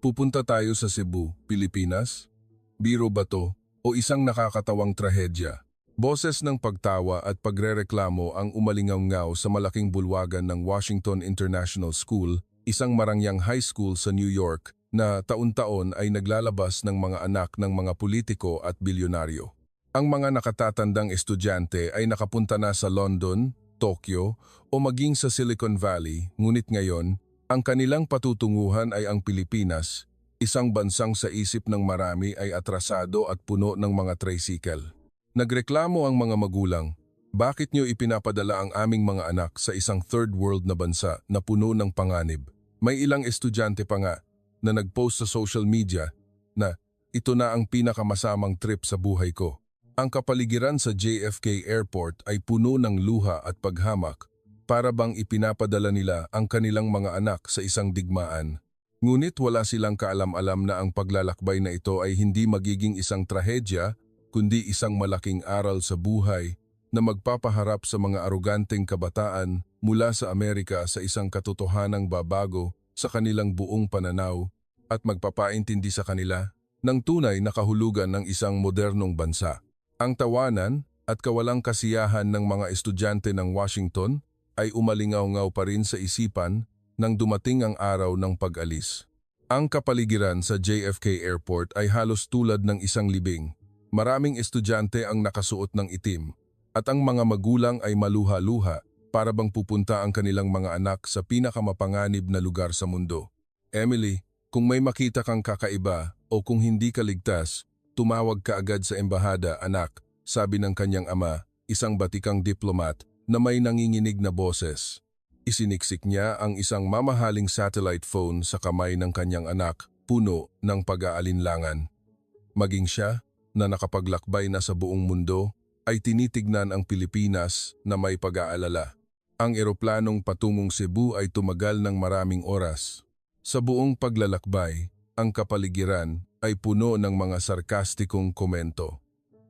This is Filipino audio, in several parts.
Pupunta tayo sa Cebu, Pilipinas? Biro ba to o isang nakakatawang trahedya? Boses ng pagtawa at pagrereklamo ang umalingaw-ngaw sa malaking bulwagan ng Washington International School, isang marangyang high school sa New York na taon-taon ay naglalabas ng mga anak ng mga politiko at bilyonaryo. Ang mga nakatatandang estudyante ay nakapunta na sa London, Tokyo o maging sa Silicon Valley, ngunit ngayon, ang kanilang patutunguhan ay ang Pilipinas, isang bansang sa isip ng marami ay atrasado at puno ng mga tricycle. Nagreklamo ang mga magulang, bakit niyo ipinapadala ang aming mga anak sa isang third world na bansa na puno ng panganib? May ilang estudyante pa nga na nagpost sa social media na ito na ang pinakamasamang trip sa buhay ko. Ang kapaligiran sa JFK Airport ay puno ng luha at paghamak para bang ipinapadala nila ang kanilang mga anak sa isang digmaan. Ngunit wala silang kaalam-alam na ang paglalakbay na ito ay hindi magiging isang trahedya, kundi isang malaking aral sa buhay na magpapaharap sa mga aroganteng kabataan mula sa Amerika sa isang katotohanang babago sa kanilang buong pananaw at magpapaintindi sa kanila ng tunay na kahulugan ng isang modernong bansa. Ang tawanan at kawalang kasiyahan ng mga estudyante ng Washington ay umalingaw-ngaw pa rin sa isipan nang dumating ang araw ng pag-alis. Ang kapaligiran sa JFK Airport ay halos tulad ng isang libing. Maraming estudyante ang nakasuot ng itim at ang mga magulang ay maluha-luha para bang pupunta ang kanilang mga anak sa pinakamapanganib na lugar sa mundo. Emily, kung may makita kang kakaiba o kung hindi ka ligtas, tumawag ka agad sa embahada, anak, sabi ng kanyang ama, isang batikang diplomat na may nanginginig na boses. Isiniksik niya ang isang mamahaling satellite phone sa kamay ng kanyang anak, puno ng pag-aalinlangan. Maging siya, na nakapaglakbay na sa buong mundo, ay tinitignan ang Pilipinas na may pag-aalala. Ang eroplanong patungong Cebu ay tumagal ng maraming oras. Sa buong paglalakbay, ang kapaligiran ay puno ng mga sarkastikong komento.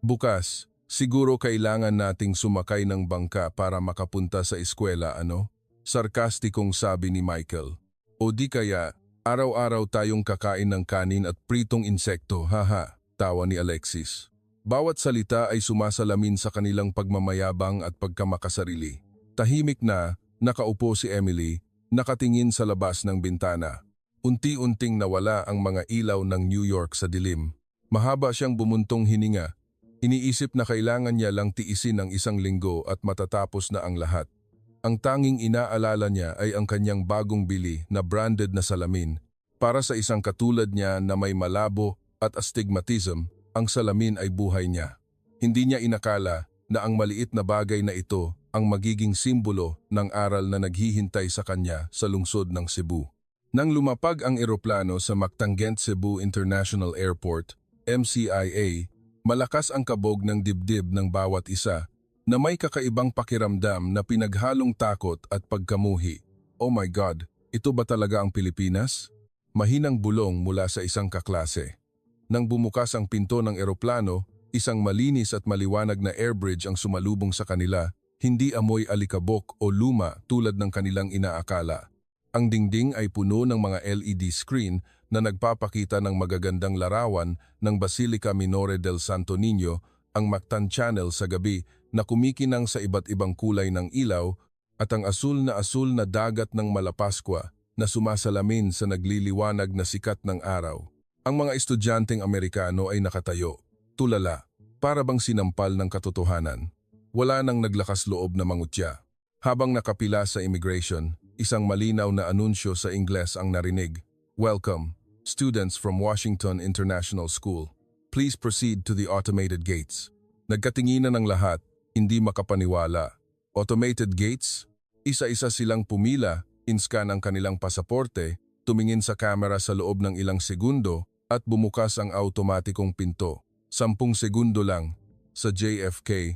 Bukas, siguro kailangan nating sumakay ng bangka para makapunta sa eskwela, ano? Sarkastikong sabi ni Michael. O di kaya, araw-araw tayong kakain ng kanin at pritong insekto, haha, tawa ni Alexis. Bawat salita ay sumasalamin sa kanilang pagmamayabang at pagkamakasarili. Tahimik na, nakaupo si Emily, nakatingin sa labas ng bintana. Unti-unting nawala ang mga ilaw ng New York sa dilim. Mahaba siyang bumuntong hininga. Iniisip na kailangan niya lang tiisin ang isang linggo at matatapos na ang lahat. Ang tanging inaalala niya ay ang kanyang bagong bili na branded na salamin. Para sa isang katulad niya na may malabo at astigmatism, ang salamin ay buhay niya. Hindi niya inakala na ang maliit na bagay na ito ang magiging simbolo ng aral na naghihintay sa kanya sa lungsod ng Cebu. Nang lumapag ang eroplano sa Mactanggent Cebu International Airport, MCIA, malakas ang kabog ng dibdib ng bawat isa na may kakaibang pakiramdam na pinaghalong takot at pagkamuhi. Oh my God, ito ba talaga ang Pilipinas? Mahinang bulong mula sa isang kaklase. Nang bumukas ang pinto ng eroplano, isang malinis at maliwanag na airbridge ang sumalubong sa kanila, hindi amoy alikabok o luma tulad ng kanilang inaakala. Ang dingding ay puno ng mga LED screen na nagpapakita ng magagandang larawan ng Basilica Minore del Santo Niño, ang Mactan Channel sa gabi na kumikinang sa iba't ibang kulay ng ilaw at ang asul na dagat ng Malapaskwa na sumasalamin sa nagliliwanag na sikat ng araw. Ang mga estudyanteng Amerikano ay nakatayo, tulala, para bang sinampal ng katotohanan. Wala nang naglakas loob na mangutya. Habang nakapila sa immigration, isang malinaw na anunsyo sa Ingles ang narinig. Welcome, students from Washington International School. Please proceed to the automated gates. Nagkatinginan ng lahat, hindi makapaniwala. Automated gates? Isa-isa silang pumila, in-scan ang kanilang pasaporte, tumingin sa kamera sa loob ng ilang segundo at bumukas ang automatikong pinto. 10 segundo lang. Sa JFK,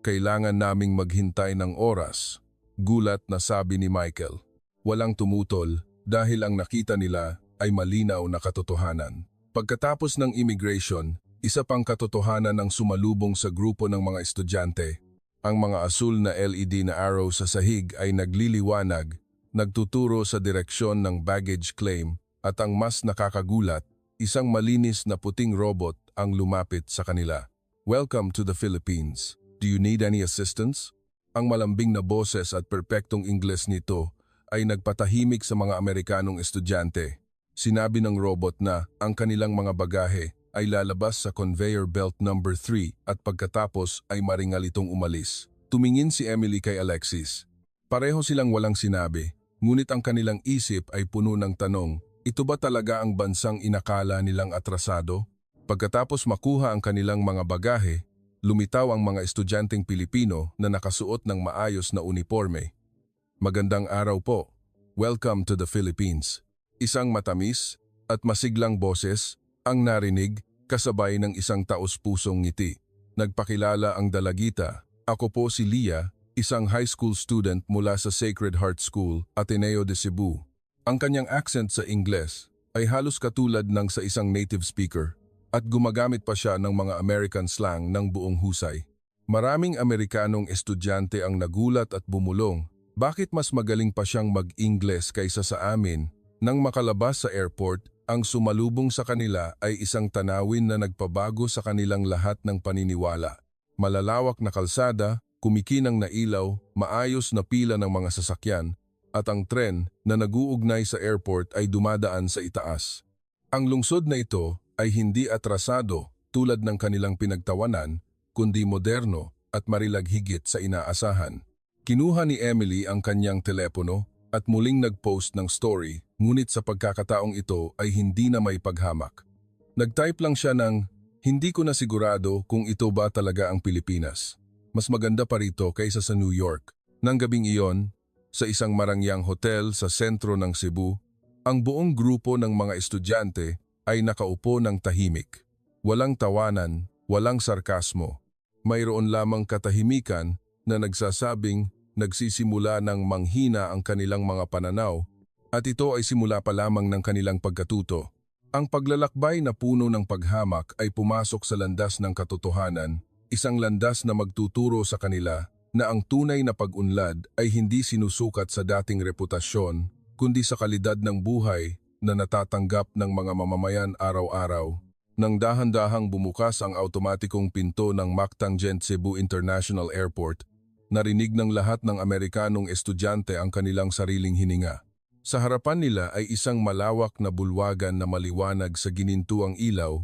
kailangan naming maghintay ng oras. Gulat na sabi ni Michael. Walang tumutol dahil ang nakita nila ay malinaw na katotohanan. Pagkatapos ng immigration, isa pang katotohanan ang sumalubong sa grupo ng mga estudyante. Ang mga asul na LED na arrow sa sahig ay nagliliwanag, nagtuturo sa direksyon ng baggage claim At ang mas nakakagulat, isang malinis na puting robot ang lumapit sa kanila. "Welcome to the Philippines. Do you need any assistance?" Ang malambing na boses at perpektong Ingles nito ay nagpatahimik sa mga Amerikanong estudyante. Sinabi ng robot na ang kanilang mga bagahe ay lalabas sa conveyor belt number 3 at pagkatapos ay maringal itong umalis. Tumingin si Emily kay Alexis. Pareho silang walang sinabi, ngunit ang kanilang isip ay puno ng tanong, ito ba talaga ang bansang inakala nilang atrasado? Pagkatapos makuha ang kanilang mga bagahe, lumitaw ang mga estudyanteng Pilipino na nakasuot ng maayos na uniforme. "Magandang araw po. Welcome to the Philippines." Isang matamis at masiglang boses ang narinig kasabay ng isang taos-pusong ngiti. Nagpakilala ang dalagita, "Ako po si Leah, isang high school student mula sa Sacred Heart School, Ateneo de Cebu." Ang kanyang accent sa Ingles ay halos katulad ng sa isang native speaker at gumagamit pa siya ng mga American slang ng buong husay. Maraming Amerikanong estudyante ang nagulat at bumulong, bakit mas magaling pa siyang mag-Ingles kaysa sa amin? Nang makalabas sa airport, ang sumalubong sa kanila ay isang tanawin na nagpabago sa kanilang lahat ng paniniwala. Malalawak na kalsada, kumikinang na ilaw, maayos na pila ng mga sasakyan, at ang tren na nag-uugnay sa airport ay dumadaan sa itaas. Ang lungsod na ito ay hindi atrasado tulad ng kanilang pinagtawanan, kundi moderno at marilag higit sa inaasahan. Kinuha ni Emily ang kanyang telepono at muling nag-post ng story, ngunit sa pagkakataong ito ay hindi na may paghamak. Nag-type lang siya ng, "Hindi ko na sigurado kung ito ba talaga ang Pilipinas. Mas maganda pa rito kaysa sa New York." Nang gabing iyon, sa isang marangyang hotel sa sentro ng Cebu, ang buong grupo ng mga estudyante ay nakaupo ng tahimik. Walang tawanan, walang sarkasmo. Mayroon lamang katahimikan na nagsasabing nagsisimula ng manghina ang kanilang mga pananaw at ito ay simula pa lamang ng kanilang pagkatuto. Ang paglalakbay na puno ng paghamak ay pumasok sa landas ng katotohanan, isang landas na magtuturo sa kanila na ang tunay na pag-unlad ay hindi sinusukat sa dating reputasyon, kundi sa kalidad ng buhay na natatanggap ng mga mamamayan araw-araw. Nang dahan-dahang bumukas ang automatikong pinto ng Mactan-Gent Cebu International Airport, narinig ng lahat ng Amerikanong estudyante ang kanilang sariling hininga. Sa harapan nila ay isang malawak na bulwagan na maliwanag sa ginintuang ilaw,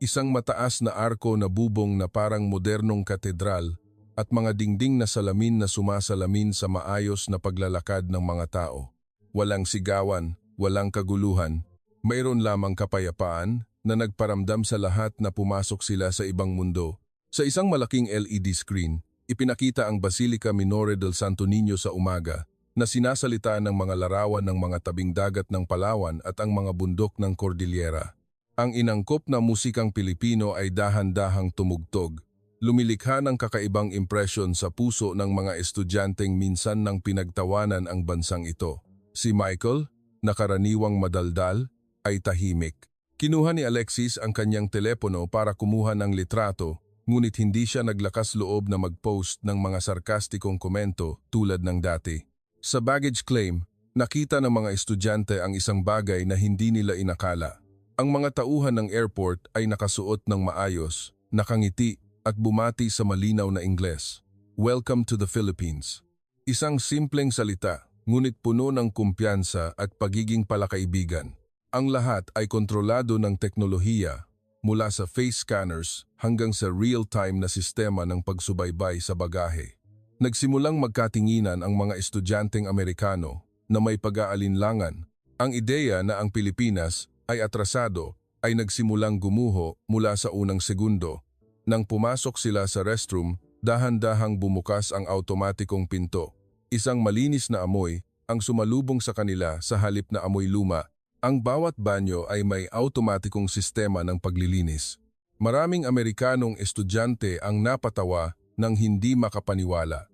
isang mataas na arko na bubong na parang modernong katedral, at mga dingding na salamin na sumasalamin sa maayos na paglalakad ng mga tao. Walang sigawan, walang kaguluhan, mayroon lamang kapayapaan na nagparamdam sa lahat na pumasok sila sa ibang mundo. Sa isang malaking LED screen, ipinakita ang Basilica Minore del Santo Niño sa umaga na sinasalita ng mga larawan ng mga tabing dagat ng Palawan at ang mga bundok ng Cordillera. Ang inangkop na musikang Pilipino ay dahan-dahang tumugtog. Lumilikha ng kakaibang impresyon sa puso ng mga estudyanteng minsan nang pinagtawanan ang bansang ito. Si Michael, na karaniwang madaldal, ay tahimik. Kinuha ni Alexis ang kanyang telepono para kumuha ng litrato, ngunit hindi siya naglakas loob na mag-post ng mga sarkastikong komento tulad ng dati. Sa baggage claim, nakita ng mga estudyante ang isang bagay na hindi nila inakala. Ang mga tauhan ng airport ay nakasuot ng maayos, nakangiti, at bumati sa malinaw na Ingles. "Welcome to the Philippines." Isang simpleng salita, ngunit puno ng kumpiyansa at pagiging palakaibigan. Ang lahat ay kontrolado ng teknolohiya, mula sa face scanners hanggang sa real-time na sistema ng pagsubaybay sa bagahe. Nagsimulang magkatinginan ang mga estudyanteng Amerikano na may pag-aalinlangan. Ang ideya na ang Pilipinas ay atrasado ay nagsimulang gumuho mula sa unang segundo. Nang pumasok sila sa restroom, dahan-dahang bumukas ang automatikong pinto. Isang malinis na amoy ang sumalubong sa kanila sa halip na amoy luma. Ang bawat banyo ay may automatikong sistema ng paglilinis. Maraming Amerikanong estudyante ang napatawa ng hindi makapaniwala.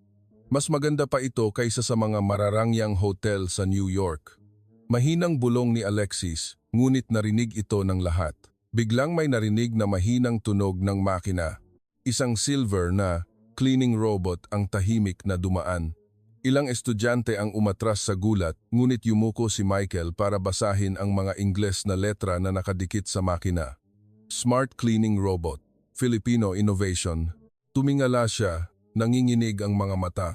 Mas maganda pa ito kaysa sa mga mararangyang hotel sa New York. Mahinang bulong ni Alexis, ngunit narinig ito ng lahat. Biglang may narinig na mahinang tunog ng makina. Isang silver na cleaning robot ang tahimik na dumaan. Ilang estudyante ang umatras sa gulat, ngunit yumuko si Michael para basahin ang mga Ingles na letra na nakadikit sa makina. Smart Cleaning Robot, Filipino Innovation. Tumingala siya, nanginginig ang mga mata.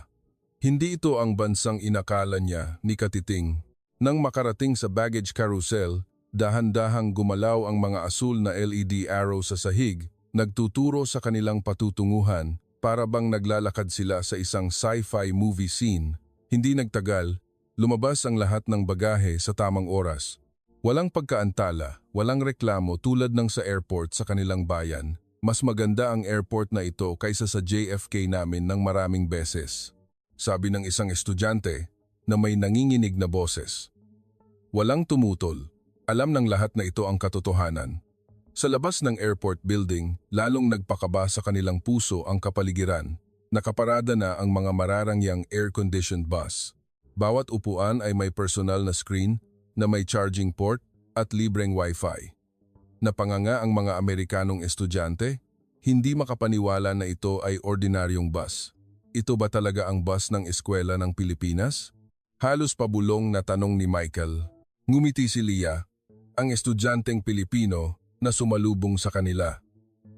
Hindi ito ang bansang inakala niya ni Katiting. Nang makarating sa baggage carousel, dahan-dahang gumalaw ang mga asul na LED arrow sa sahig, nagtuturo sa kanilang patutunguhan. Para bang naglalakad sila sa isang sci-fi movie scene. Hindi nagtagal, lumabas ang lahat ng bagahe sa tamang oras. Walang pagkaantala, walang reklamo tulad ng sa airport sa kanilang bayan. Mas maganda ang airport na ito kaysa sa JFK namin ng maraming beses. Sabi ng isang estudyante na may nanginginig na boses. Walang tumutol. Alam ng lahat na ito ang katotohanan. Sa labas ng airport building, lalong nagpakaba sa kanilang puso ang kapaligiran. Nakaparada na ang mga mararangyang air-conditioned bus. Bawat upuan ay may personal na screen na may charging port at libreng wifi. Napanganga ang mga Amerikanong estudyante, hindi makapaniwala na ito ay ordinaryong bus. Ito ba talaga ang bus ng eskwela ng Pilipinas? Halos pabulong na tanong ni Michael. Ngumiti si Leah, ang estudyanteng Pilipino, na sumalubong sa kanila.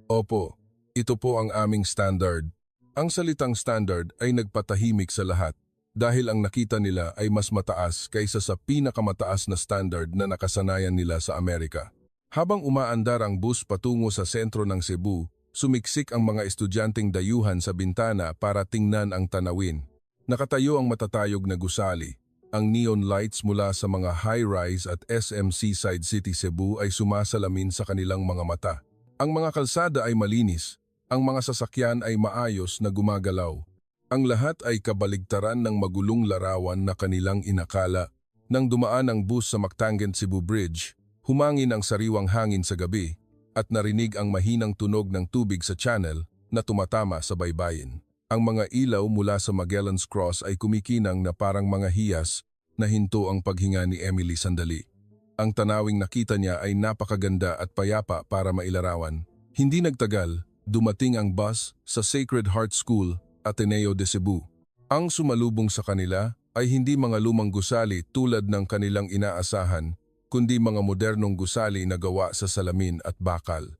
Opo, ito po ang aming standard. Ang salitang standard ay nagpatahimik sa lahat dahil ang nakita nila ay mas mataas kaysa sa pinakamataas na standard na nakasanayan nila sa Amerika. Habang umaandar ang bus patungo sa sentro ng Cebu, sumiksik ang mga estudyanteng dayuhan sa bintana para tingnan ang tanawin. Nakatayo ang matatayog na gusali. Ang neon lights mula sa mga high-rise at SM Seaside City Cebu ay sumasalamin sa kanilang mga mata. Ang mga kalsada ay malinis, ang mga sasakyan ay maayos na gumagalaw. Ang lahat ay kabaligtaran ng magulong larawan na kanilang inakala. Nang dumaan ang bus sa Mactangan Cebu Bridge, humangin ang sariwang hangin sa gabi at narinig ang mahinang tunog ng tubig sa channel na tumatama sa baybayin. Ang mga ilaw mula sa Magellan's Cross ay kumikinang na parang mga hiyas na hinto ang paghinga ni Emily sandali. Ang tanawing nakita niya ay napakaganda at payapa para mailarawan. Hindi nagtagal, dumating ang bus sa Sacred Heart School, Ateneo de Cebu. Ang sumalubong sa kanila ay hindi mga lumang gusali tulad ng kanilang inaasahan, kundi mga modernong gusali na gawa sa salamin at bakal.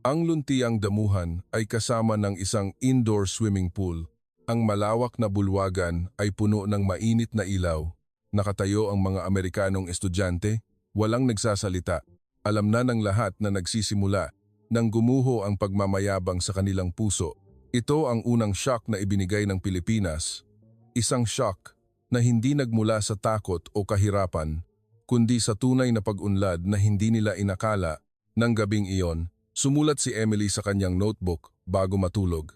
Ang luntiang damuhan ay kasama ng isang indoor swimming pool. Ang malawak na bulwagan ay puno ng mainit na ilaw. Nakatayo ang mga Amerikanong estudyante, walang nagsasalita. Alam na ng lahat na nagsisimula nang gumuho ang pagmamayabang sa kanilang puso. Ito ang unang shock na ibinigay ng Pilipinas. Isang shock na hindi nagmula sa takot o kahirapan, kundi sa tunay na pag-unlad na hindi nila inakala. Nang gabing iyon, sumulat si Emily sa kanyang notebook bago matulog.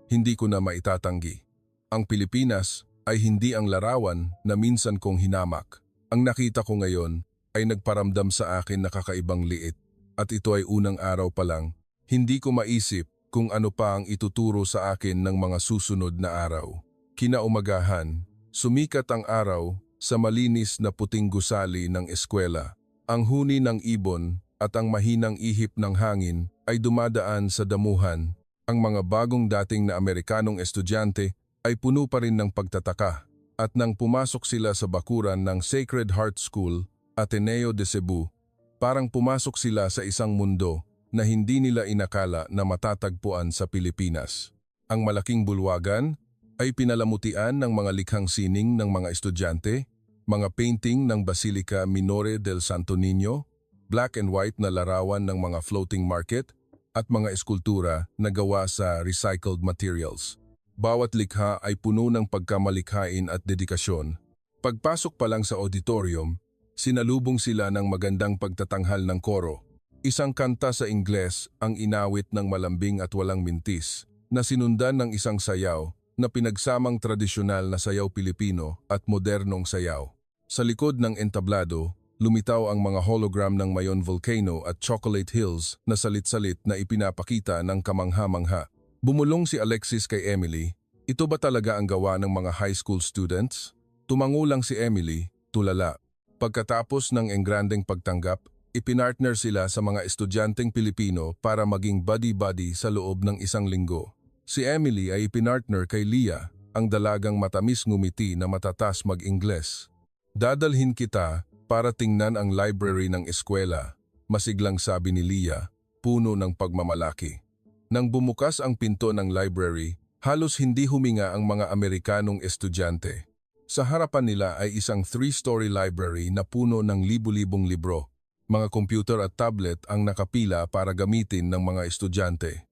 Hindi ko na maitatanggi. Ang Pilipinas ay hindi ang larawan na minsan kong hinamak. Ang nakita ko ngayon ay nagparamdam sa akin na kakaibang liit. At ito ay unang araw pa lang. Hindi ko maisip kung ano pa ang ituturo sa akin ng mga susunod na araw. Kinaumagahan, sumikat ang araw sa malinis na puting gusali ng eskwela. Ang huni ng ibon at ang mahinang ihip ng hangin ay dumadaan sa damuhan. Ang mga bagong dating na Amerikanong estudyante ay puno pa rin ng pagtataka at nang pumasok sila sa bakuran ng Sacred Heart School, Ateneo de Cebu, parang pumasok sila sa isang mundo na hindi nila inakala na matatagpuan sa Pilipinas. Ang malaking bulwagan ay pinalamutian ng mga likhang sining ng mga estudyante, mga painting ng Basilica Minore del Santo Niño, black and white na larawan ng mga floating market at mga eskultura na gawa sa recycled materials. Bawat likha ay puno ng pagkamalikhain at dedikasyon. Pagpasok pa lang sa auditorium, sinalubong sila ng magandang pagtatanghal ng koro. Isang kanta sa Ingles ang inawit ng malambing at walang mintis, na sinundan ng isang sayaw na pinagsamang tradisyonal na sayaw Pilipino at modernong sayaw. Sa likod ng entablado, lumitaw ang mga hologram ng Mayon Volcano at Chocolate Hills na salit-salit na ipinapakita ng kamangha-mangha. Bumulong si Alexis kay Emily, ito ba talaga ang gawa ng mga high school students? Tumango lang si Emily, tulala. Pagkatapos ng engrandeng pagtanggap, ipinartner sila sa mga estudyanteng Pilipino para maging buddy-buddy sa loob ng isang linggo. Si Emily ay ipinartner kay Leah ang dalagang matamis ngumiti na matatas mag-Ingles. Dadalhin kita para tingnan ang library ng eskwela, masiglang sabi ni Leah, puno ng pagmamalaki. Nang bumukas ang pinto ng library, halos hindi huminga ang mga Amerikanong estudyante. Sa harapan nila ay isang 3-story library na puno ng libu-libong libro. Mga computer at tablet ang nakapila para gamitin ng mga estudyante.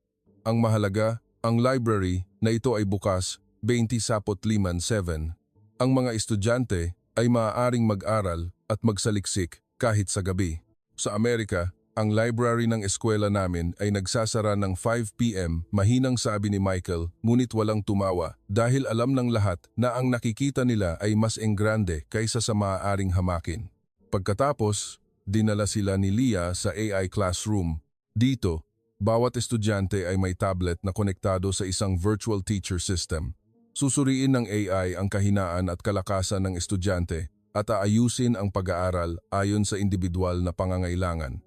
Ang mahalaga, ang library na ito ay bukas 24/7. Ang mga estudyante ay maaaring mag-aral at magsaliksik kahit sa gabi. Sa Amerika, ang library ng eskwela namin ay nagsasara ng 5 p.m. Mahinang sabi ni Michael, ngunit walang tumawa dahil alam ng lahat na ang nakikita nila ay mas enggrande kaysa sa maaaring hamakin. Pagkatapos, dinala sila ni Leah sa AI classroom. Dito, bawat estudyante ay may tablet na konektado sa isang virtual teacher system. Susuriin ng AI ang kahinaan at kalakasan ng estudyante at aayusin ang pag-aaral ayon sa individual na pangangailangan.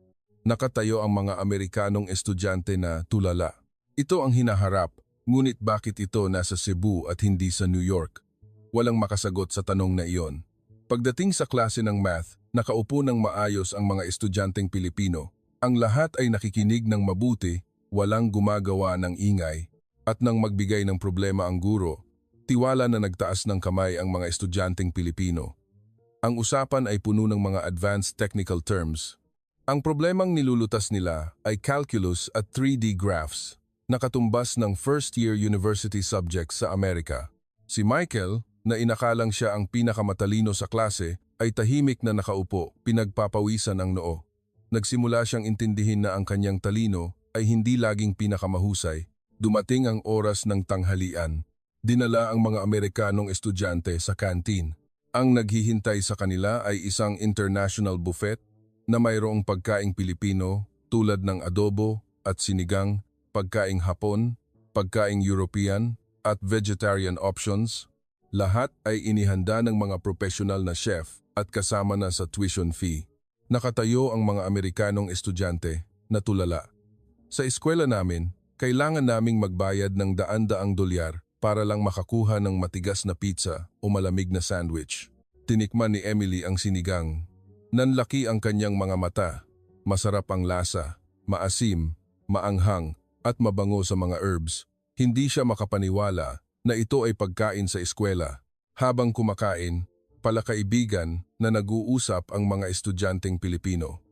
Nakatayo ang mga Amerikanong estudyante na tulala. Ito ang hinaharap, ngunit bakit ito nasa Cebu at hindi sa New York? Walang makasagot sa tanong na iyon. Pagdating sa klase ng math, nakaupo ng maayos ang mga estudyanteng Pilipino. Ang lahat ay nakikinig ng mabuti, walang gumagawa ng ingay. At nang magbigay ng problema ang guro, tiwala na nagtaas ng kamay ang mga estudyanteng Pilipino. Ang usapan ay puno ng mga advanced technical terms. Ang problemang nilulutas nila ay calculus at 3D graphs, nakatumbas ng first-year university subjects sa Amerika. Si Michael, na inakalang siya ang pinakamatalino sa klase, ay tahimik na nakaupo, pinagpapawisan ang noo. Nagsimula siyang intindihin na ang kanyang talino ay hindi laging pinakamahusay. Dumating ang oras ng tanghalian. Dinala ang mga Amerikanong estudyante sa canteen. Ang naghihintay sa kanila ay isang international buffet na mayroong pagkaing Pilipino tulad ng adobo at sinigang, pagkaing Hapon, pagkaing European at vegetarian options. Lahat ay inihanda ng mga profesional na chef at kasama na sa tuition fee. Nakatayo ang mga Amerikanong estudyante na tulala. Sa eskwela namin, kailangan naming magbayad ng daan-daang dolyar para lang makakuha ng matigas na pizza o malamig na sandwich. Tinikman ni Emily ang sinigang. Nanlaki ang kanyang mga mata. Masarap ang lasa, maasim, maanghang at mabango sa mga herbs. Hindi siya makapaniwala na ito ay pagkain sa eskwela. Habang kumakain, palakaibigan na nag-uusap ang mga estudyanteng Pilipino.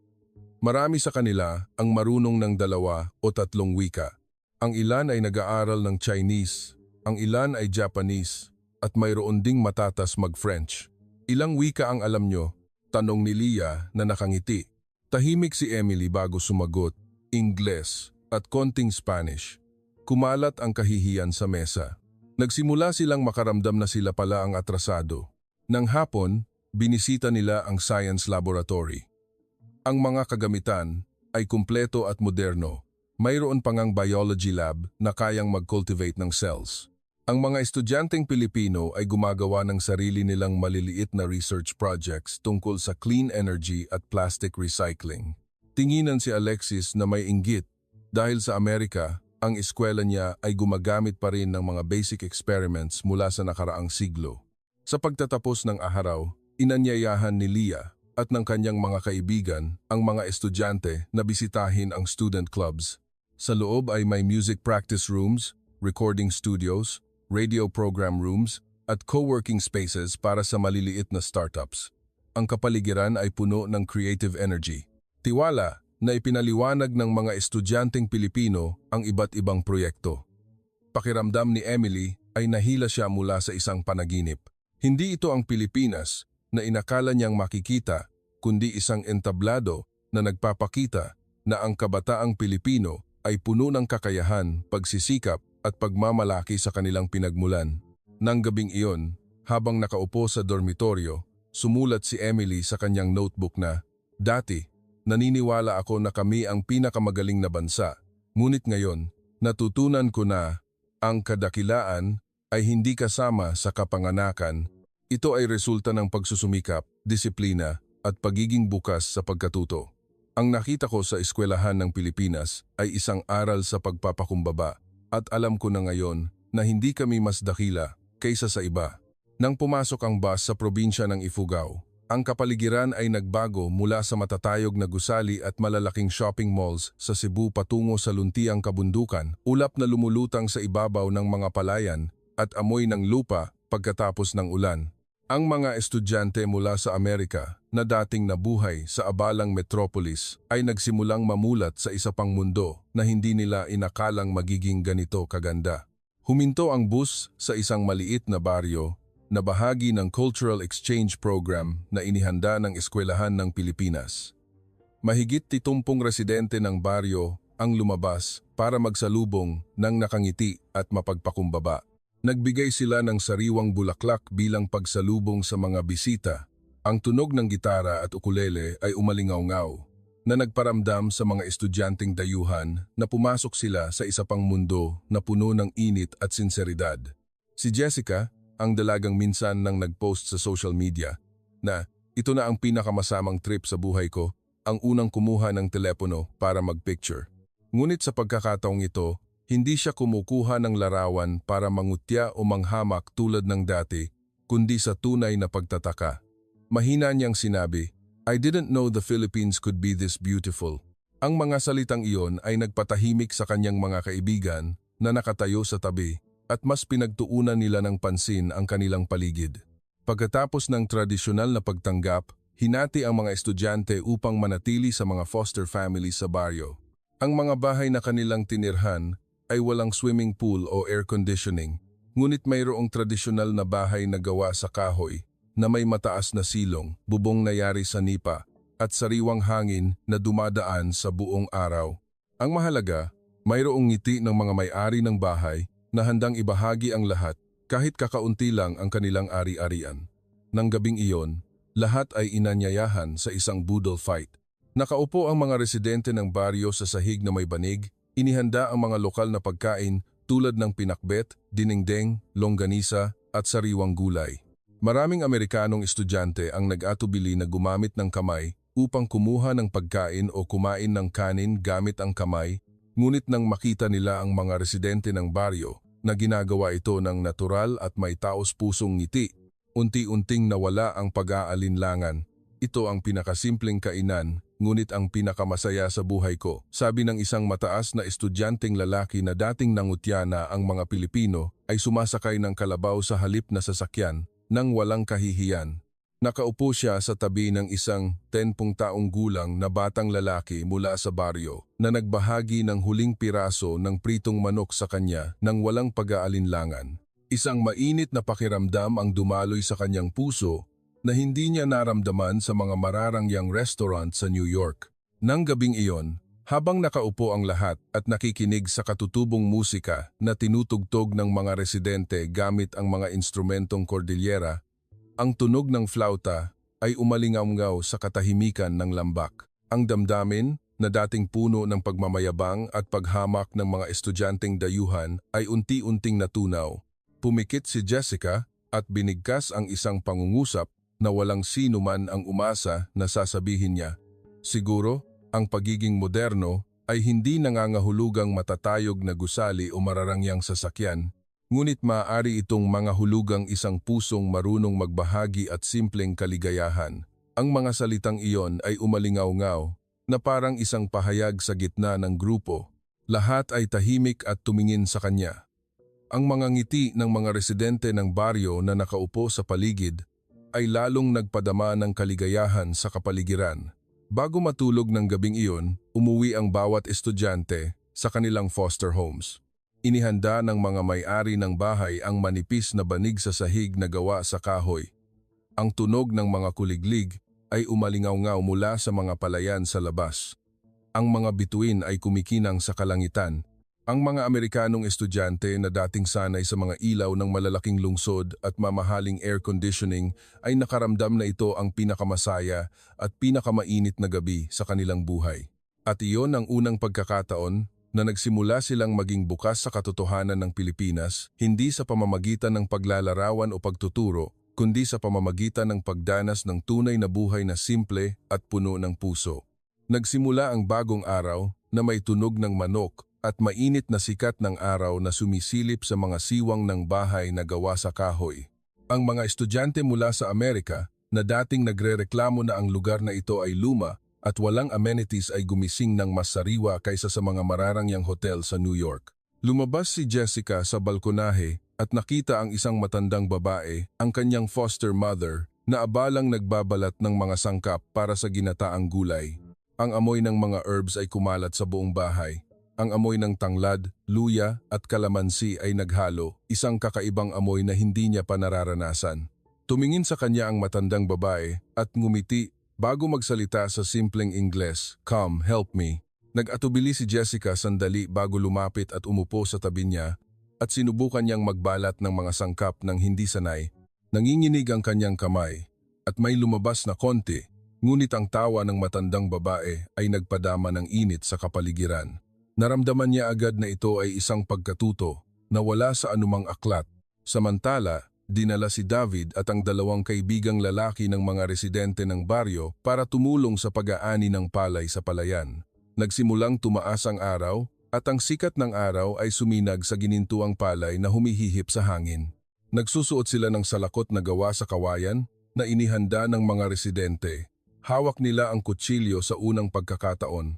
Marami sa kanila ang marunong ng 2 o 3 wika. Ang ilan ay nag-aaral ng Chinese, ang ilan ay Japanese, at mayroon ding matatas mag-French. Ilang wika ang alam nyo? Tanong ni Leah na nakangiti. Tahimik si Emily bago sumagot, Ingles at konting Spanish. Kumalat ang kahihiyan sa mesa. Nagsimula silang makaramdam na sila pala ang atrasado. Nang hapon, binisita nila ang science laboratory. Ang mga kagamitan ay kumpleto at moderno. Mayroon pang ang biology lab na kayang mag-cultivate ng cells. Ang mga estudyanteng Pilipino ay gumagawa ng sarili nilang maliliit na research projects tungkol sa clean energy at plastic recycling. Tinginan si Alexis na may inggit dahil sa Amerika, ang eskwela niya ay gumagamit pa rin ng mga basic experiments mula sa nakaraang siglo. Sa pagtatapos ng araw, inanyayahan ni Leah at ng kanyang mga kaibigan ang mga estudyante na bisitahin ang student clubs. Sa loob ay may music practice rooms, recording studios, radio program rooms, at co-working spaces para sa maliliit na startups. Ang kapaligiran ay puno ng creative energy. Tiwala na ipinaliwanag ng mga estudyanteng Pilipino ang iba't ibang proyekto. Pakiramdam ni Emily ay nahila siya mula sa isang panaginip. Hindi ito ang Pilipinas na inakala niyang makikita, kundi isang entablado na nagpapakita na ang kabataang Pilipino ay puno ng kakayahan, pagsisikap at pagmamalaki sa kanilang pinagmulan. Nang gabing iyon, habang nakaupo sa dormitoryo, sumulat si Emily sa kanyang notebook na, "Dati, naniniwala ako na kami ang pinakamagaling na bansa, ngunit ngayon, natutunan ko na ang kadakilaan ay hindi kasama sa kapanganakan. Ito ay resulta ng pagsusumikap, disiplina at pagiging bukas sa pagkatuto. Ang nakita ko sa eskwelahan ng Pilipinas ay isang aral sa pagpapakumbaba at alam ko na ngayon na hindi kami mas dakila kaysa sa iba. Nang pumasok ang bus sa probinsya ng Ifugao, ang kapaligiran ay nagbago mula sa matatayog na gusali at malalaking shopping malls sa Cebu patungo sa luntiang kabundukan, ulap na lumulutang sa ibabaw ng mga palayan at amoy ng lupa pagkatapos ng ulan. Ang mga estudyante mula sa Amerika na dating nabuhay sa abalang metropolis ay nagsimulang mamulat sa isa pang mundo na hindi nila inakalang magiging ganito kaganda. Huminto ang bus sa isang maliit na baryo na bahagi ng Cultural Exchange Program na inihanda ng Eskwelahan ng Pilipinas. Mahigit 70 residente ng baryo ang lumabas para magsalubong ng nakangiti at mapagpakumbaba. Nagbigay sila ng sariwang bulaklak bilang pagsalubong sa mga bisita. Ang tunog ng gitara at ukulele ay umalingaw-ngaw na nagparamdam sa mga estudyanteng dayuhan na pumasok sila sa isa pang mundo na puno ng init at sinseridad. Si Jessica, ang dalagang minsan nang nag-post sa social media na ito na ang pinakamasamang trip sa buhay ko, ang unang kumuha ng telepono para mag-picture. Ngunit sa pagkakataong ito, hindi siya kumukuha ng larawan para mangutya o manghamak tulad ng dati, kundi sa tunay na pagtataka. Mahina niyang sinabi, "I didn't know the Philippines could be this beautiful." Ang mga salitang iyon ay nagpatahimik sa kanyang mga kaibigan na nakatayo sa tabi at mas pinagtuunan nila ng pansin ang kanilang paligid. Pagkatapos ng tradisyonal na pagtanggap, hinati ang mga estudyante upang manatili sa mga foster families sa baryo. Ang mga bahay na kanilang tinirhan ay walang swimming pool o air conditioning, ngunit mayroong tradisyonal na bahay na gawa sa kahoy na may mataas na silong, bubong na yari sa nipa, at sariwang hangin na dumadaan sa buong araw. Ang mahalaga, mayroong ngiti ng mga may-ari ng bahay na handang ibahagi ang lahat kahit kakaunti lang ang kanilang ari-arian. Nang gabing iyon, lahat ay inanyayahan sa isang boodle fight. Nakaupo ang mga residente ng baryo sa sahig na may banig. Inihanda ang mga lokal na pagkain tulad ng pinakbet, dinengdeng, longganisa at sariwang gulay. Maraming Amerikanong estudyante ang nag-atubili na gumamit ng kamay upang kumuha ng pagkain o kumain ng kanin gamit ang kamay, ngunit nang makita nila ang mga residente ng baryo na ginagawa ito ng natural at may taos-pusong ngiti, unti-unting nawala ang pag-aalinlangan. Ito ang pinakasimpleng kainan, ngunit ang pinakamasaya sa buhay ko, sabi ng isang mataas na estudyanteng lalaki na dating nangutya na ang mga Pilipino ay sumasakay ng kalabaw sa halip na sasakyan nang walang kahihiyan. Nakaupo siya sa tabi ng isang 10 taong gulang na batang lalaki mula sa baryo na nagbahagi ng huling piraso ng pritong manok sa kanya nang walang pag-aalinlangan. Isang mainit na pakiramdam ang dumaloy sa kanyang puso na hindi niya naramdaman sa mga mararangyang restaurant sa New York. Nang gabing iyon, habang nakaupo ang lahat at nakikinig sa katutubong musika na tinutugtog ng mga residente gamit ang mga instrumentong Cordillera, ang tunog ng flauta ay umalingaw-ngaw sa katahimikan ng lambak. Ang damdamin na dating puno ng pagmamayabang at paghamak ng mga estudyanteng dayuhan ay unti-unting natunaw. Pumikit si Jessica at binigkas ang isang pangungusap na walang sino man ang umasa na sasabihin niya. Siguro, ang pagiging moderno ay hindi nangangahulugang matatayog na gusali o mararangyang sasakyan, ngunit maaari itong mangahulugang isang pusong marunong magbahagi at simpleng kaligayahan. Ang mga salitang iyon ay umalingaw-ngaw na parang isang pahayag sa gitna ng grupo. Lahat ay tahimik at tumingin sa kanya. Ang mga ngiti ng mga residente ng baryo na nakaupo sa paligid ay lalong nagpadama ng kaligayahan sa kapaligiran. Bago matulog ng gabing iyon, umuwi ang bawat estudyante sa kanilang foster homes. Inihanda ng mga may-ari ng bahay ang manipis na banig sa sahig na gawa sa kahoy. Ang tunog ng mga kuliglig ay umalingaw-ngaw mula sa mga palayan sa labas. Ang mga bituin ay kumikinang sa kalangitan. Ang mga Amerikanong estudyante na dating sanay sa mga ilaw ng malalaking lungsod at mamahaling air conditioning ay nakaramdam na ito ang pinakamasaya at pinakamainit na gabi sa kanilang buhay. At iyon ang unang pagkakataon na nagsimula silang maging bukas sa katotohanan ng Pilipinas, hindi sa pamamagitan ng paglalarawan o pagtuturo, kundi sa pamamagitan ng pagdanas ng tunay na buhay na simple at puno ng puso. Nagsimula ang bagong araw na may tunog ng manok at mainit na sikat ng araw na sumisilip sa mga siwang ng bahay na gawa sa kahoy. Ang mga estudyante mula sa Amerika na dating nagrereklamo na ang lugar na ito ay luma at walang amenities ay gumising ng mas sariwa kaysa sa mga mararangyang hotel sa New York. Lumabas si Jessica sa balkonahe at nakita ang isang matandang babae, ang kanyang foster mother, na abalang nagbabalat ng mga sangkap para sa ginataang gulay. Ang amoy ng mga herbs ay kumalat sa buong bahay. Ang amoy ng tanglad, luya at kalamansi ay naghalo, isang kakaibang amoy na hindi niya pa nararanasan. Tumingin sa kanya ang matandang babae at ngumiti bago magsalita sa simpleng Ingles, "Come, help me." Nag-atubili si Jessica sandali bago lumapit at umupo sa tabi niya at sinubukan niyang magbalat ng mga sangkap ng hindi sanay. Nanginginig ang kanyang kamay at may lumabas na konti, ngunit ang tawa ng matandang babae ay nagpadama ng init sa kapaligiran. Naramdaman niya agad na ito ay isang pagkatuto na wala sa anumang aklat. Samantala, dinala si David at ang dalawang kaibigang lalaki ng mga residente ng baryo para tumulong sa pag-aani ng palay sa palayan. Nagsimulang tumaas ang araw at ang sikat ng araw ay suminag sa ginintuang palay na humihihip sa hangin. Nagsusuot sila ng salakot na gawa sa kawayan na inihanda ng mga residente. Hawak nila ang kutsilyo sa unang pagkakataon.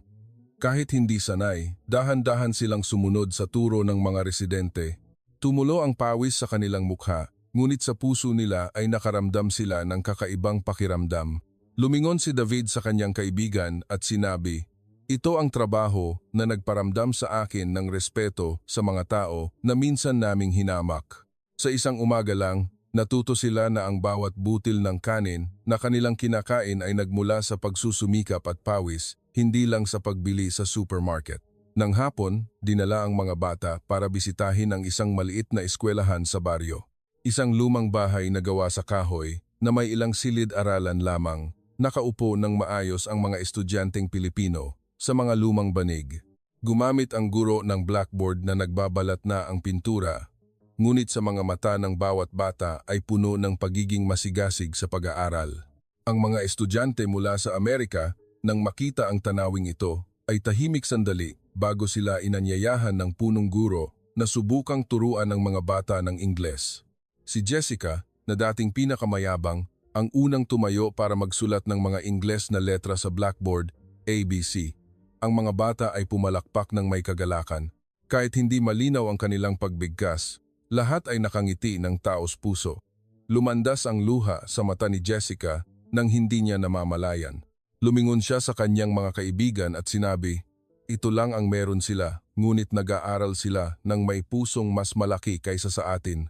Kahit hindi sanay, dahan-dahan silang sumunod sa turo ng mga residente. Tumulo ang pawis sa kanilang mukha, ngunit sa puso nila ay nakaramdam sila ng kakaibang pakiramdam. Lumingon si David sa kanyang kaibigan at sinabi, "Ito ang trabaho na nagparamdam sa akin ng respeto sa mga tao na minsan naming hinamak." Sa isang umaga lang, natuto sila na ang bawat butil ng kanin na kanilang kinakain ay nagmula sa pagsusumikap at pawis, hindi lang sa pagbili sa supermarket. Nang hapon, dinala ang mga bata para bisitahin ang isang maliit na eskwelahan sa baryo. Isang lumang bahay na gawa sa kahoy na may ilang silid-aralan lamang, nakaupo ng maayos ang mga estudyanteng Pilipino sa mga lumang banig. Gumamit ang guro ng blackboard na nagbabalat na ang pintura, ngunit sa mga mata ng bawat bata ay puno ng pagiging masigasig sa pag-aaral. Ang mga estudyante mula sa Amerika, nang makita ang tanawing ito, ay tahimik sandali bago sila inanyayahan ng punong guro na subukang turuan ng mga bata ng Ingles. Si Jessica, na dating pinakamayabang, ang unang tumayo para magsulat ng mga Ingles na letra sa blackboard, ABC. Ang mga bata ay pumalakpak ng may kagalakan. Kahit hindi malinaw ang kanilang pagbigkas, lahat ay nakangiti ng taos puso. Lumandas ang luha sa mata ni Jessica nang hindi niya namamalayan. Lumingon siya sa kanyang mga kaibigan at sinabi, "Ito lang ang meron sila, ngunit nag-aaral sila ng may pusong mas malaki kaysa sa atin."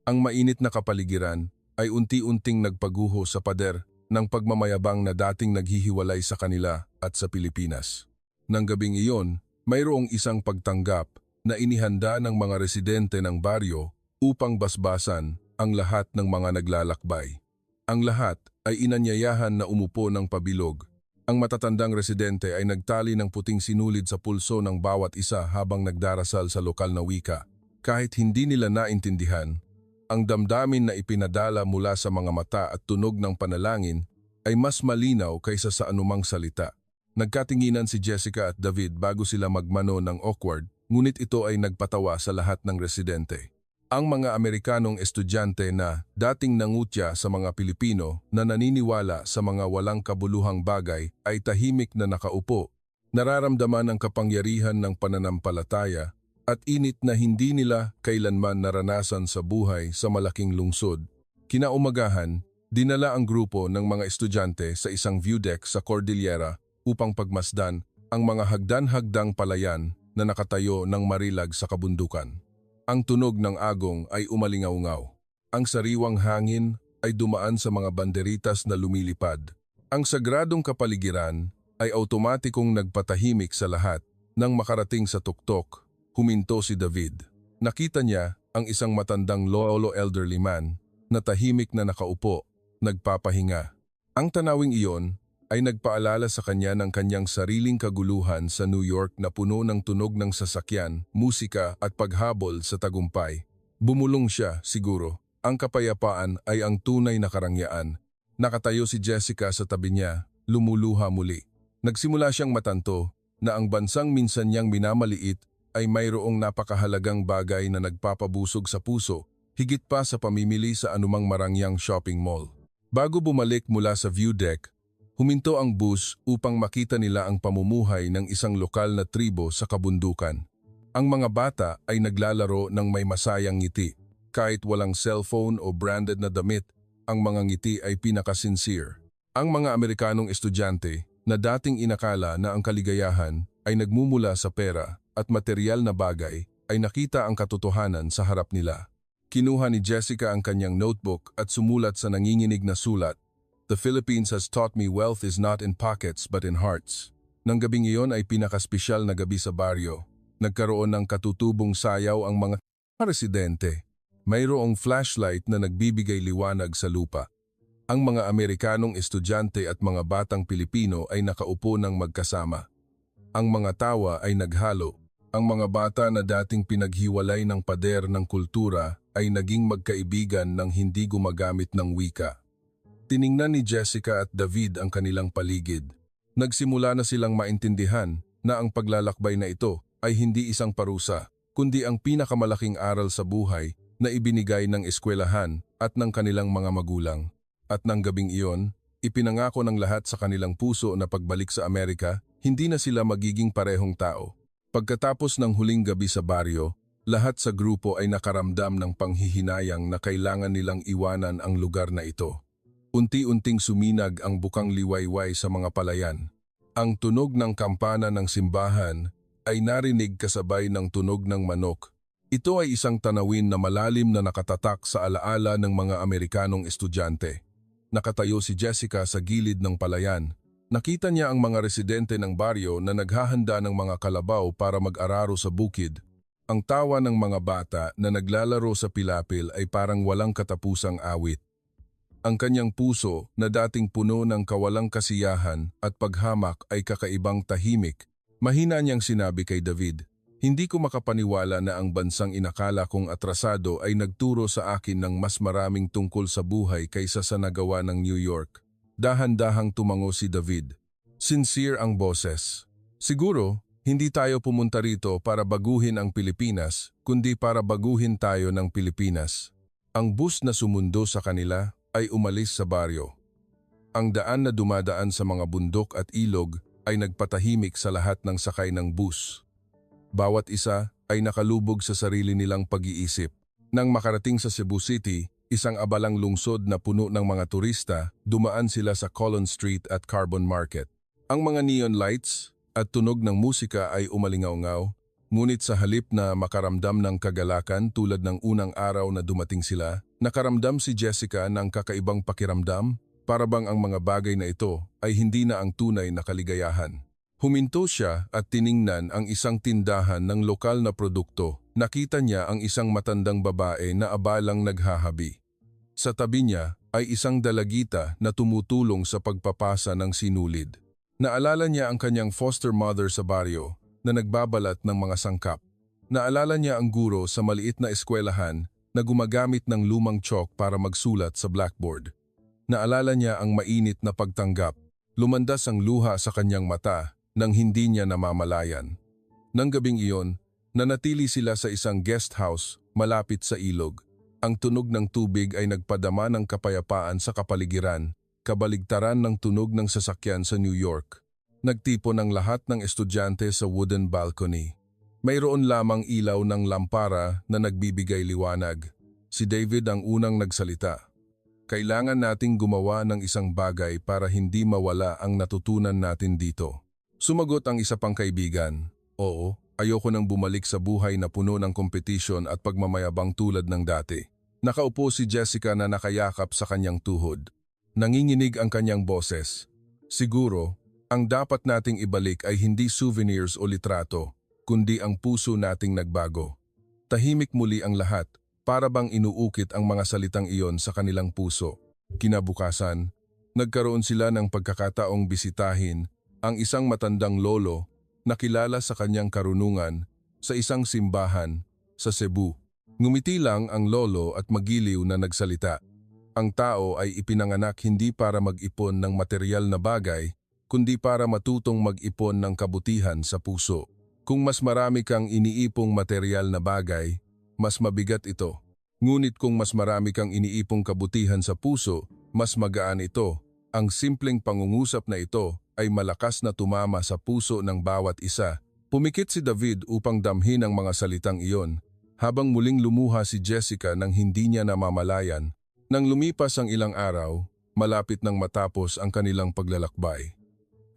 Ang mainit na kapaligiran ay unti-unting nagpaguho sa pader ng pagmamayabang na dating naghihiwalay sa kanila at sa Pilipinas. Nang gabing iyon, mayroong isang pagtanggap na inihanda ng mga residente ng baryo upang basbasan ang lahat ng mga naglalakbay. Ang lahat ay inanyayahan na umupo ng pabilog. Ang matatandang residente ay nagtali ng puting sinulid sa pulso ng bawat isa habang nagdarasal sa lokal na wika. Kahit hindi nila naintindihan, ang damdamin na ipinadala mula sa mga mata at tunog ng panalangin ay mas malinaw kaysa sa anumang salita. Nagkatinginan si Jessica at David bago sila magmano ng awkward, ngunit ito ay nagpatawa sa lahat ng residente. Ang mga Amerikanong estudyante na dating nangutya sa mga Pilipino na naniniwala sa mga walang kabuluhang bagay ay tahimik na nakaupo, nararamdaman ang kapangyarihan ng pananampalataya at init na hindi nila kailanman naranasan sa buhay sa malaking lungsod. Kinaumagahan, dinala ang grupo ng mga estudyante sa isang view deck sa Cordillera upang pagmasdan ang mga hagdan-hagdang palayan na nakatayo ng marilag sa kabundukan. Ang tunog ng agong ay umalingaw-ngaw. Ang sariwang hangin ay dumaan sa mga banderitas na lumilipad. Ang sagradong kapaligiran ay automatikong nagpatahimik sa lahat. Nang makarating sa tuktok, huminto si David. Nakita niya ang isang matandang lolo elderly man na tahimik na nakaupo, nagpapahinga. Ang tanawing iyon ay nagpaalala sa kanya ng kanyang sariling kaguluhan sa New York na puno ng tunog ng sasakyan, musika at paghabol sa tagumpay. Bumulong siya, siguro. Ang kapayapaan ay ang tunay na karangyaan. Nakatayo si Jessica sa tabi niya, lumuluha muli. Nagsimula siyang matanto na ang bansang minsan niyang minamaliit ay mayroong napakahalagang bagay na nagpapabusog sa puso, higit pa sa pamimili sa anumang marangyang shopping mall. Bago bumalik mula sa view deck, huminto ang bus upang makita nila ang pamumuhay ng isang lokal na tribo sa kabundukan. Ang mga bata ay naglalaro ng may masayang ngiti. Kahit walang cellphone o branded na damit, ang mga ngiti ay pinaka-sincere. Ang mga Amerikanong estudyante na dating inakala na ang kaligayahan ay nagmumula sa pera at materyal na bagay ay nakita ang katotohanan sa harap nila. Kinuha ni Jessica ang kanyang notebook at sumulat sa nanginginig na sulat, "The Philippines has taught me wealth is not in pockets but in hearts." Nang gabing iyon ay pinakaspesyal na gabi sa baryo. Nagkaroon ng katutubong sayaw ang mga residente. Mayroong flashlight na nagbibigay liwanag sa lupa. Ang mga Amerikanong estudyante at mga batang Pilipino ay nakaupo ng magkasama. Ang mga tawa ay naghalo. Ang mga bata na dating pinaghiwalay ng pader ng kultura ay naging magkaibigan ng hindi gumagamit ng wika. Tiningnan ni Jessica at David ang kanilang paligid. Nagsimula na silang maintindihan na ang paglalakbay na ito ay hindi isang parusa, kundi ang pinakamalaking aral sa buhay na ibinigay ng eskwelahan at ng kanilang mga magulang. At nang gabing iyon, ipinangako ng lahat sa kanilang puso na pagbalik sa Amerika, hindi na sila magiging parehong tao. Pagkatapos ng huling gabi sa baryo, lahat sa grupo ay nakaramdam ng panghihinayang na kailangan nilang iwanan ang lugar na ito. Unti-unting suminag ang bukang liwayway sa mga palayan. Ang tunog ng kampana ng simbahan ay narinig kasabay ng tunog ng manok. Ito ay isang tanawin na malalim na nakatatak sa alaala ng mga Amerikanong estudyante. Nakatayo si Jessica sa gilid ng palayan. Nakita niya ang mga residente ng baryo na naghahanda ng mga kalabaw para mag-araro sa bukid. Ang tawa ng mga bata na naglalaro sa pilapil ay parang walang katapusang awit. Ang kanyang puso na dating puno ng kawalang kasiyahan at paghamak ay kakaibang tahimik. Mahina niyang sinabi kay David, "Hindi ko makapaniwala na ang bansang inakala kong atrasado ay nagturo sa akin ng mas maraming tungkol sa buhay kaysa sa nagawa ng New York." Dahan-dahang tumango si David. Sincere ang boses. "Siguro, hindi tayo pumunta rito para baguhin ang Pilipinas, kundi para baguhin tayo ng Pilipinas." Ang bus na sumundo sa kanila ay umalis sa baryo. Ang daan na dumadaan sa mga bundok at ilog ay nagpatahimik sa lahat ng sakay ng bus. Bawat isa ay nakalubog sa sarili nilang pag-iisip. Nang makarating sa Cebu City, isang abalang lungsod na puno ng mga turista, dumaan sila sa Colon Street at Carbon Market. Ang mga neon lights at tunog ng musika ay umalingaw-ngaw, ngunit sa halip na makaramdam ng kagalakan tulad ng unang araw na dumating sila, nakaramdam si Jessica ng kakaibang pakiramdam, para bang ang mga bagay na ito ay hindi na ang tunay na kaligayahan. Huminto siya at tiningnan ang isang tindahan ng lokal na produkto. Nakita niya ang isang matandang babae na abalang naghahabi. Sa tabi niya ay isang dalagita na tumutulong sa pagpapasa ng sinulid. Naalala niya ang kanyang foster mother sa baryo na nagbabalat ng mga sangkap. Naalala niya ang guro sa maliit na eskwelahan na gumagamit ng lumang chalk para magsulat sa blackboard. Naalala niya ang mainit na pagtanggap. Lumandas ang luha sa kanyang mata nang hindi niya namamalayan. Nang gabing iyon, nanatili sila sa isang guest house malapit sa ilog. Ang tunog ng tubig ay nagpadama ng kapayapaan sa kapaligiran, kabaligtaran ng tunog ng sasakyan sa New York. Nagtipon ang lahat ng estudyante sa wooden balcony. Mayroon lamang ilaw ng lampara na nagbibigay liwanag. Si David ang unang nagsalita. "Kailangan nating gumawa ng isang bagay para hindi mawala ang natutunan natin dito." Sumagot ang isa pang kaibigan, "Oo, ayoko nang bumalik sa buhay na puno ng kompetisyon at pagmamayabang tulad ng dati." Nakaupo si Jessica na nakayakap sa kanyang tuhod. Nanginginig ang kanyang boses. "Siguro, ang dapat nating ibalik ay hindi souvenirs o litrato, kundi ang puso nating nagbago." Tahimik muli ang lahat, para bang inuukit ang mga salitang iyon sa kanilang puso. Kinabukasan, nagkaroon sila ng pagkakataong bisitahin ang isang matandang lolo na kilala sa kanyang karunungan sa isang simbahan sa Cebu. Ngumiti lang ang lolo at magiliw na nagsalita. Ang tao ay ipinanganak hindi para mag-ipon ng materyal na bagay, kundi para matutong mag-ipon ng kabutihan sa puso. Kung mas marami kang iniipong material na bagay, mas mabigat ito. Ngunit kung mas marami kang iniipong kabutihan sa puso, mas magaan ito. Ang simpleng pangungusap na ito ay malakas na tumama sa puso ng bawat isa. Pumikit si David upang damhin ang mga salitang iyon, habang muling lumuha si Jessica nang hindi niya namamalayan. Nang lumipas ang ilang araw, malapit nang matapos ang kanilang paglalakbay.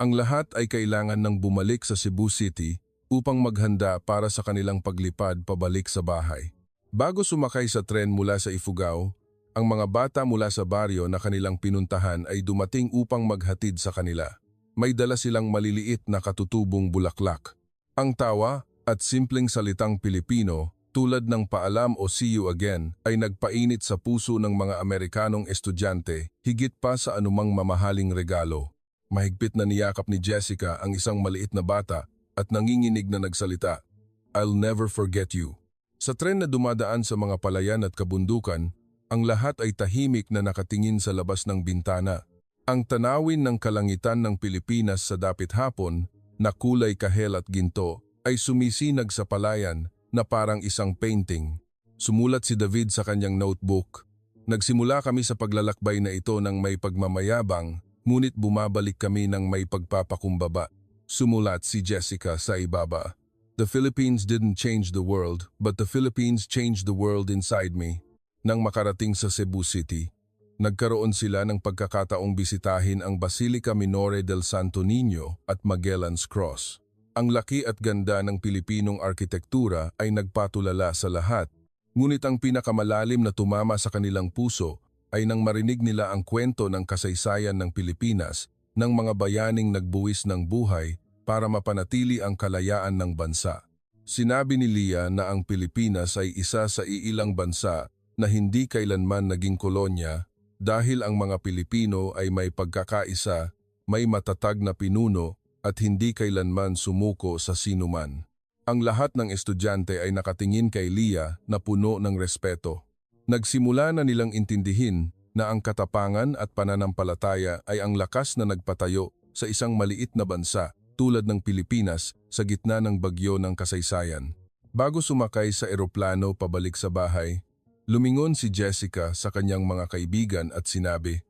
Ang lahat ay kailangan ng bumalik sa Cebu City upang maghanda para sa kanilang paglipad pabalik sa bahay. Bago sumakay sa tren mula sa Ifugao, ang mga bata mula sa baryo na kanilang pinuntahan ay dumating upang maghatid sa kanila. May dala silang maliliit na katutubong bulaklak. Ang tawa at simpleng salitang Pilipino tulad ng paalam o see you again ay nagpainit sa puso ng mga Amerikanong estudyante higit pa sa anumang mamahaling regalo. Mahigpit na niyakap ni Jessica ang isang maliit na bata at nanginginig na nagsalita, "I'll never forget you." Sa tren na dumadaan sa mga palayan at kabundukan, ang lahat ay tahimik na nakatingin sa labas ng bintana. Ang tanawin ng kalangitan ng Pilipinas sa dapit hapon, na kulay kahel at ginto, ay sumisinag sa palayan na parang isang painting. Sumulat si David sa kanyang notebook. Nagsimula kami sa paglalakbay na ito ng may pagmamayabang, ngunit bumabalik kami ng may pagpapakumbaba. Sumulat si Jessica sa ibaba. The Philippines didn't change the world, but the Philippines changed the world inside me. Nang makarating sa Cebu City, nagkaroon sila ng pagkakataong bisitahin ang Basilica Minore del Santo Niño at Magellan's Cross. Ang laki at ganda ng Pilipinong arkitektura ay nagpatulala sa lahat, ngunit ang pinakamalalim na tumama sa kanilang puso ay nang marinig nila ang kwento ng kasaysayan ng Pilipinas ng mga bayaning nagbuwis ng buhay para mapanatili ang kalayaan ng bansa. Sinabi ni Leah na ang Pilipinas ay isa sa iilang bansa na hindi kailanman naging kolonya dahil ang mga Pilipino ay may pagkakaisa, may matatag na pinuno at hindi kailanman sumuko sa sinuman. Ang lahat ng estudyante ay nakatingin kay Leah na puno ng respeto. Nagsimula na nilang intindihin na ang katapangan at pananampalataya ay ang lakas na nagpatayo sa isang maliit na bansa tulad ng Pilipinas sa gitna ng bagyo ng kasaysayan. Bago sumakay sa eroplano pabalik sa bahay, lumingon si Jessica sa kanyang mga kaibigan at sinabi,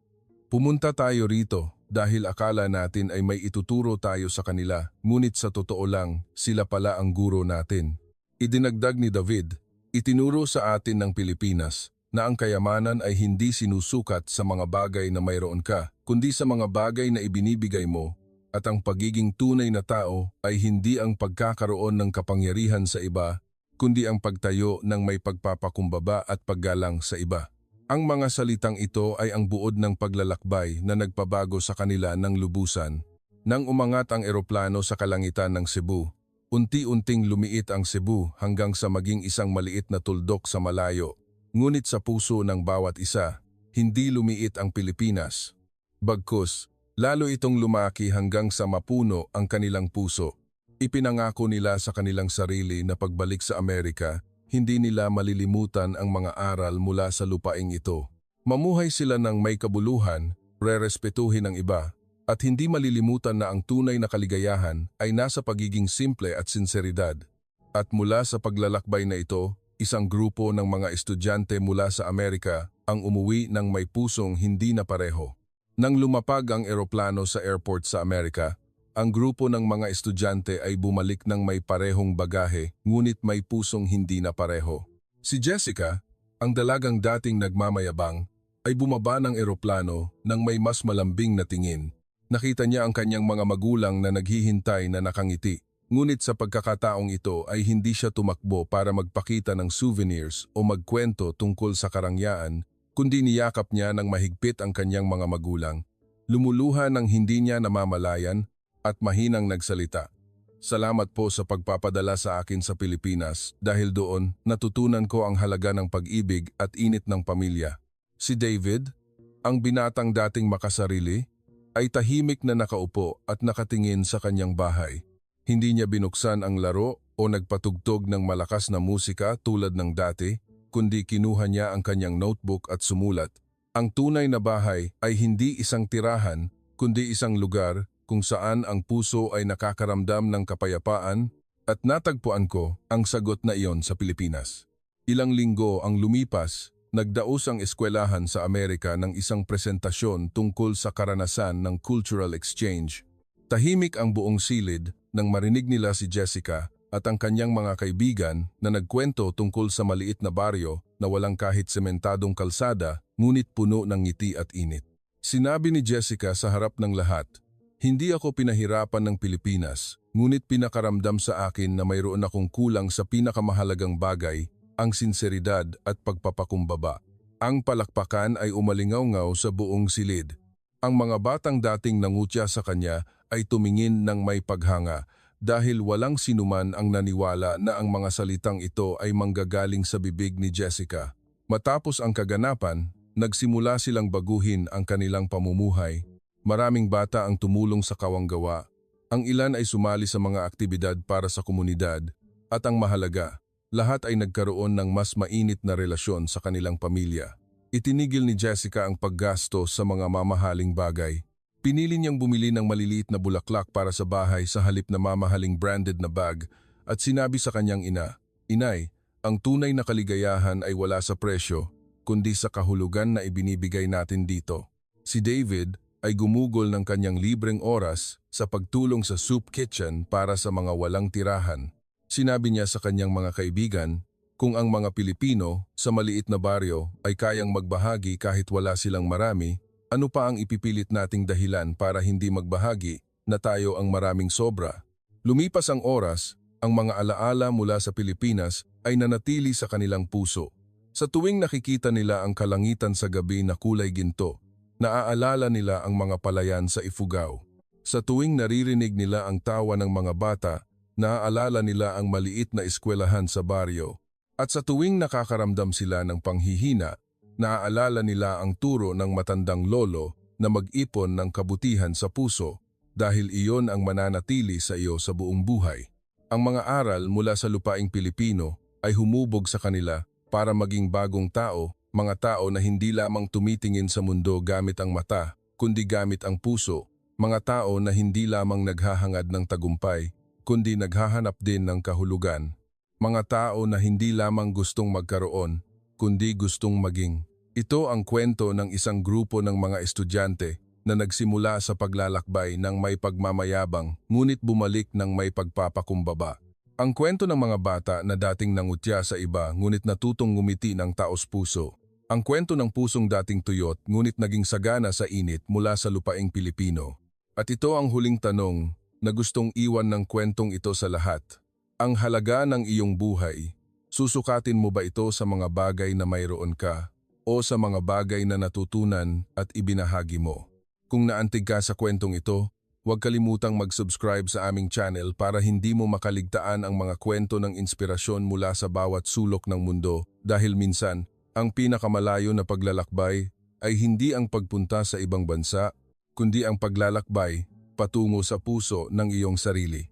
"Pumunta tayo rito dahil akala natin ay may ituturo tayo sa kanila, ngunit sa totoo lang, sila pala ang guro natin." Idinagdag ni David, "Itinuro sa atin ng Pilipinas na ang kayamanan ay hindi sinusukat sa mga bagay na mayroon ka, kundi sa mga bagay na ibinibigay mo, at ang pagiging tunay na tao ay hindi ang pagkakaroon ng kapangyarihan sa iba, kundi ang pagtayo ng may pagpapakumbaba at paggalang sa iba." Ang mga salitang ito ay ang buod ng paglalakbay na nagpabago sa kanila ng lubusan. Nang umangat ang eroplano sa kalangitan ng Cebu, unti-unting lumiit ang Cebu hanggang sa maging isang maliit na tuldok sa malayo. Ngunit sa puso ng bawat isa, hindi lumiit ang Pilipinas. Bagkus, lalo itong lumaki hanggang sa mapuno ang kanilang puso. Ipinangako nila sa kanilang sarili na pagbalik sa Amerika, hindi nila malilimutan ang mga aral mula sa lupaing ito. Mamuhay sila ng may kabuluhan, rerespetuhin ang iba, at hindi malilimutan na ang tunay na kaligayahan ay nasa pagiging simple at sinseridad. At mula sa paglalakbay na ito, isang grupo ng mga estudyante mula sa Amerika ang umuwi ng may pusong hindi na pareho. Nang lumapag ang eroplano sa airport sa Amerika, ang grupo ng mga estudyante ay bumalik ng may parehong bagahe, ngunit may pusong hindi na pareho. Si Jessica, ang dalagang dating nagmamayabang, ay bumaba ng eroplano nang may mas malambing na tingin. Nakita niya ang kanyang mga magulang na naghihintay na nakangiti. Ngunit sa pagkakataong ito ay hindi siya tumakbo para magpakita ng souvenirs o magkwento tungkol sa karangyaan, kundi niyakap niya ng mahigpit ang kanyang mga magulang. Lumuluha ng hindi niya namamalayan at mahinang nagsalita, "Salamat po sa pagpapadala sa akin sa Pilipinas dahil doon natutunan ko ang halaga ng pag-ibig at init ng pamilya." Si David, ang binatang dating makasarili, ay tahimik na nakaupo at nakatingin sa kanyang bahay. Hindi niya binuksan ang laro o nagpatugtog ng malakas na musika tulad ng dati, kundi kinuha niya ang kanyang notebook at sumulat. Ang tunay na bahay ay hindi isang tirahan, kundi isang lugar kung saan ang puso ay nakakaramdam ng kapayapaan At natagpuan ko ang sagot na iyon sa Pilipinas. Ilang linggo ang lumipas, nagdaos ang eskwelahan sa Amerika ng isang presentasyon tungkol sa karanasan ng cultural exchange. Tahimik ang buong silid nang marinig nila si Jessica at ang kanyang mga kaibigan na nagkwento tungkol sa maliit na baryo na walang kahit sementadong kalsada ngunit puno ng ngiti at init. Sinabi ni Jessica sa harap ng lahat, "Hindi ako pinahirapan ng Pilipinas, ngunit pinakaramdam sa akin na mayroon akong kulang sa pinakamahalagang bagay, ang sinseridad at pagpapakumbaba." Ang palakpakan ay umalingaw-ngaw sa buong silid. Ang mga batang dating nangutya sa kanya ay tumingin ng may paghanga dahil walang sinuman ang naniwala na ang mga salitang ito ay manggagaling sa bibig ni Jessica. Matapos ang kaganapan, nagsimula silang baguhin ang kanilang pamumuhay. Maraming bata ang tumulong sa kawanggawa. Ang ilan ay sumali sa mga aktibidad para sa komunidad. At ang mahalaga, lahat ay nagkaroon ng mas mainit na relasyon sa kanilang pamilya. Itinigil ni Jessica ang paggasto sa mga mamahaling bagay. Pinili niyang bumili ng maliliit na bulaklak para sa bahay sa halip na mamahaling branded na bag at sinabi sa kanyang ina, "Inay, ang tunay na kaligayahan ay wala sa presyo, kundi sa kahulugan na ibinibigay natin dito." Si David ay gumugol ng kanyang libreng oras sa pagtulong sa soup kitchen para sa mga walang tirahan. Sinabi niya sa kanyang mga kaibigan, kung ang mga Pilipino sa maliit na baryo ay kayang magbahagi kahit wala silang marami, ano pa ang ipipilit nating dahilan para hindi magbahagi na tayo ang maraming sobra? Lumipas ang oras, ang mga alaala mula sa Pilipinas ay nanatili sa kanilang puso. Sa tuwing nakikita nila ang kalangitan sa gabi na kulay ginto, naaalala nila ang mga palayan sa Ifugao. Sa tuwing naririnig nila ang tawa ng mga bata, naaalala nila ang maliit na eskwelahan sa baryo. At sa tuwing nakakaramdam sila ng panghihina, naaalala nila ang turo ng matandang lolo na mag-ipon ng kabutihan sa puso dahil iyon ang mananatili sa iyo sa buong buhay. Ang mga aral mula sa lupaing Pilipino ay humubog sa kanila para maging bagong tao, mga tao na hindi lamang tumitingin sa mundo gamit ang mata, kundi gamit ang puso, mga tao na hindi lamang naghahangad ng tagumpay, kundi naghahanap din ng kahulugan, mga tao na hindi lamang gustong magkaroon, kundi gustong maging. Ito ang kwento ng isang grupo ng mga estudyante na nagsimula sa paglalakbay ng may pagmamayabang ngunit bumalik ng may pagpapakumbaba. Ang kwento ng mga bata na dating nangutya sa iba ngunit natutong ngumiti ng taos-puso. Ang kwento ng pusong dating tuyot ngunit naging sagana sa init mula sa lupaing Pilipino. At ito ang huling tanong na gustong iwan ng kwentong ito sa lahat. Ang halaga ng iyong buhay, susukatin mo ba ito sa mga bagay na mayroon ka o sa mga bagay na natutunan at ibinahagi mo? Kung naantig ka sa kwentong ito, huwag kalimutang mag-subscribe sa aming channel para hindi mo makaligtaan ang mga kwento ng inspirasyon mula sa bawat sulok ng mundo dahil minsan, ang pinakamalayo na paglalakbay ay hindi ang pagpunta sa ibang bansa, kundi ang paglalakbay patungo sa puso ng iyong sarili.